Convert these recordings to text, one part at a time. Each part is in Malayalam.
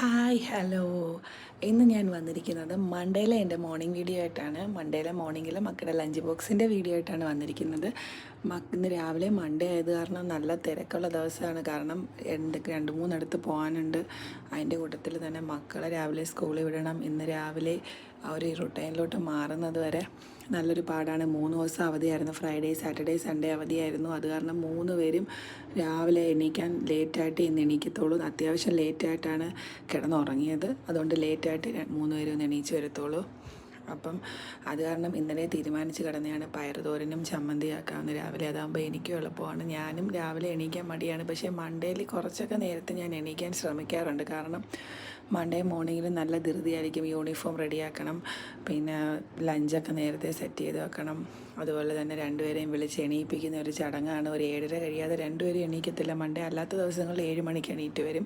Hi hello. ഇന്ന് ഞാൻ വന്നിരിക്കുന്നത് മൺഡേയിലെ എൻ്റെ മോർണിംഗ് വീഡിയോ ആയിട്ടാണ്. മൺഡേയിലെ മോർണിംഗിൽ മക്കളുടെ ലഞ്ച് ബോക്സിൻ്റെ വീഡിയോ ആയിട്ടാണ് വന്നിരിക്കുന്നത്. ഇന്ന് രാവിലെ മൺഡേ ആയത് കാരണം നല്ല തിരക്കുള്ള ദിവസമാണ്. കാരണം രണ്ട് മൂന്നിടത്ത് പോകാനുണ്ട്. അതിൻ്റെ കൂട്ടത്തിൽ തന്നെ മക്കളെ രാവിലെ സ്കൂളിൽ വിടണം. ഇന്ന് രാവിലെ ആ ഒരു റുട്ടീനിലോട്ട് മാറുന്നത് വരെ നല്ലൊരു പാടാണ്. 3 ദിവസം അവധിയായിരുന്നു. ഫ്രൈഡേ, സാറ്റർഡേ, സൺഡേ അവധിയായിരുന്നു. അത് കാരണം 3 പേരും രാവിലെ എണീക്കാൻ ലേറ്റായിട്ട് ഇന്ന് എണീക്കത്തുള്ളൂ. അത്യാവശ്യം ലേറ്റായിട്ടാണ് കിടന്നുറങ്ങിയത്. അതുകൊണ്ട് ലേറ്റായിട്ട് 3 പേരും ഒന്ന് എണീച്ച് വരത്തുള്ളൂ. അപ്പം അത് കാരണം ഇന്നലെ തീരുമാനിച്ച് കിടന്നെയാണ് പയറുതോരനും ചമ്മന്തിയാക്കാമെന്ന് രാവിലെ. അതാകുമ്പോൾ എനിക്കും എളുപ്പമാണ്. ഞാനും രാവിലെ എണീക്കാൻ മടിയാണ്. പക്ഷേ മൺഡേയിൽ കുറച്ചൊക്കെ നേരത്തെ ഞാൻ എണീക്കാൻ ശ്രമിക്കാറുണ്ട്. കാരണം മൺഡേ മോർണിംഗിൽ നല്ല ധൃതിയായിരിക്കും. യൂണിഫോം റെഡിയാക്കണം, പിന്നെ ലഞ്ചൊക്കെ നേരത്തെ സെറ്റ് ചെയ്ത് വെക്കണം. അതുപോലെ തന്നെ രണ്ടുപേരെയും വിളിച്ച് എണീപ്പിക്കുന്ന ഒരു ചടങ്ങാണ്. ഒരു 7:30 കഴിയാതെ രണ്ടുപേരും എണീക്കത്തില്ല. മൺഡേ അല്ലാത്ത ദിവസങ്ങളിൽ 7 മണിക്ക് എണീറ്റ് വരും.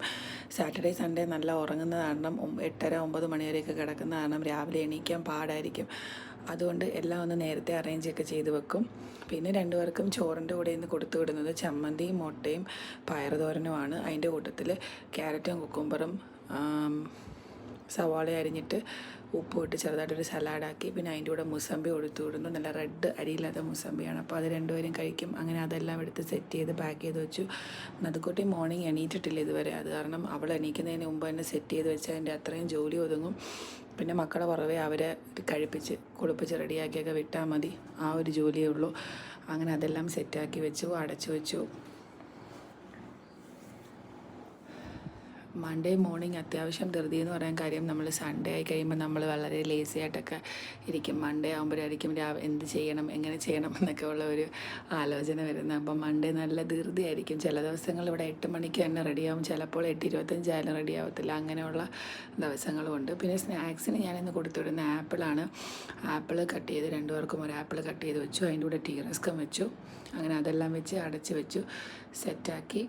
സാറ്റർഡേ സൺഡേ നല്ല ഉറങ്ങുന്ന കാരണം 8:30 9 മണി വരെയൊക്കെ കിടക്കുന്ന കാരണം രാവിലെ എണീക്കാൻ പാടായിരിക്കും. അതുകൊണ്ട് എല്ലാം ഒന്ന് നേരത്തെ അറേഞ്ചൊക്കെ ചെയ്ത് വെക്കും. പിന്നെ രണ്ടുപേർക്കും ചോറിൻ്റെ കൂടെ ഇന്ന് കൊടുത്തു വിടുന്നത് ചമ്മന്തിയും മുട്ടയും പയറുതോരനുമാണ്. അതിൻ്റെ കൂട്ടത്തിൽ ക്യാരറ്റും കുക്കുംബറും സവാള അരിഞ്ഞിട്ട് ഉപ്പ് ഇട്ട് ചെറുതായിട്ടൊരു സലാഡാക്കി, പിന്നെ അതിൻ്റെ കൂടെ മുസമ്പി കൊടുത്തു വിടുന്നു. നല്ല റെഡ് അരിയില്ലാത്ത മുസമ്പിയാണ്. അപ്പോൾ അത് രണ്ടുപേരും കഴിക്കും. അങ്ങനെ അതെല്ലാം എടുത്ത് സെറ്റ് ചെയ്ത് പാക്ക് ചെയ്ത് വെച്ചു. നദുക്കുട്ടി മോർണിംഗ് എണീറ്റിട്ടില്ല ഇതുവരെ. അത് കാരണം അവൾ എണീക്കുന്നതിന് മുമ്പ് തന്നെ സെറ്റ് ചെയ്ത് വെച്ചാൽ അതിൻ്റെ അത്രയും ജോലി ഒതുങ്ങും. പിന്നെ മക്കളെ പുറവേ അവരെ കഴിപ്പിച്ച് കുളിപ്പിച്ച് റെഡിയാക്കിയൊക്കെ വിട്ടാൽ മതി. ആ ഒരു ജോലിയേ ഉള്ളൂ. അങ്ങനെ അതെല്ലാം സെറ്റാക്കി വെച്ചു, അടച്ചു വെച്ചു. മൺഡേ മോർണിംഗ് അത്യാവശ്യം ധൃതി എന്ന് പറയാൻ കാര്യം, നമ്മൾ സൺഡേ ആയി കഴിയുമ്പോൾ നമ്മൾ വളരെ ലേസി ആയിട്ടൊക്കെ ഇരിക്കും. മൺഡേ ആകുമ്പോഴായിരിക്കും എന്ത് ചെയ്യണം, എങ്ങനെ ചെയ്യണം എന്നൊക്കെ ഉള്ള ഒരു ആലോചന വരുന്നത്. അപ്പം മൺഡേ നല്ല ധൃതിയായിരിക്കും. ചില ദിവസങ്ങൾ ഇവിടെ 8 മണിക്ക് തന്നെ റെഡിയാവും, ചിലപ്പോൾ 8:25 ആയാലും റെഡിയാവത്തില്ല. അങ്ങനെയുള്ള ദിവസങ്ങളുമുണ്ട്. പിന്നെ സ്നാക്സിന് ഞാനിന്ന് കൊടുത്തുവിടുന്ന ആപ്പിളാണ്. ആപ്പിൾ കട്ട് ചെയ്ത് രണ്ടുപേർക്കും ഒരു ആപ്പിൾ കട്ട് ചെയ്ത് വെച്ചു. അതിൻ്റെ കൂടെ ടീ റസ്കം വെച്ചു. അങ്ങനെ അതെല്ലാം വെച്ച് അടച്ച് വെച്ചു, സെറ്റാക്കി.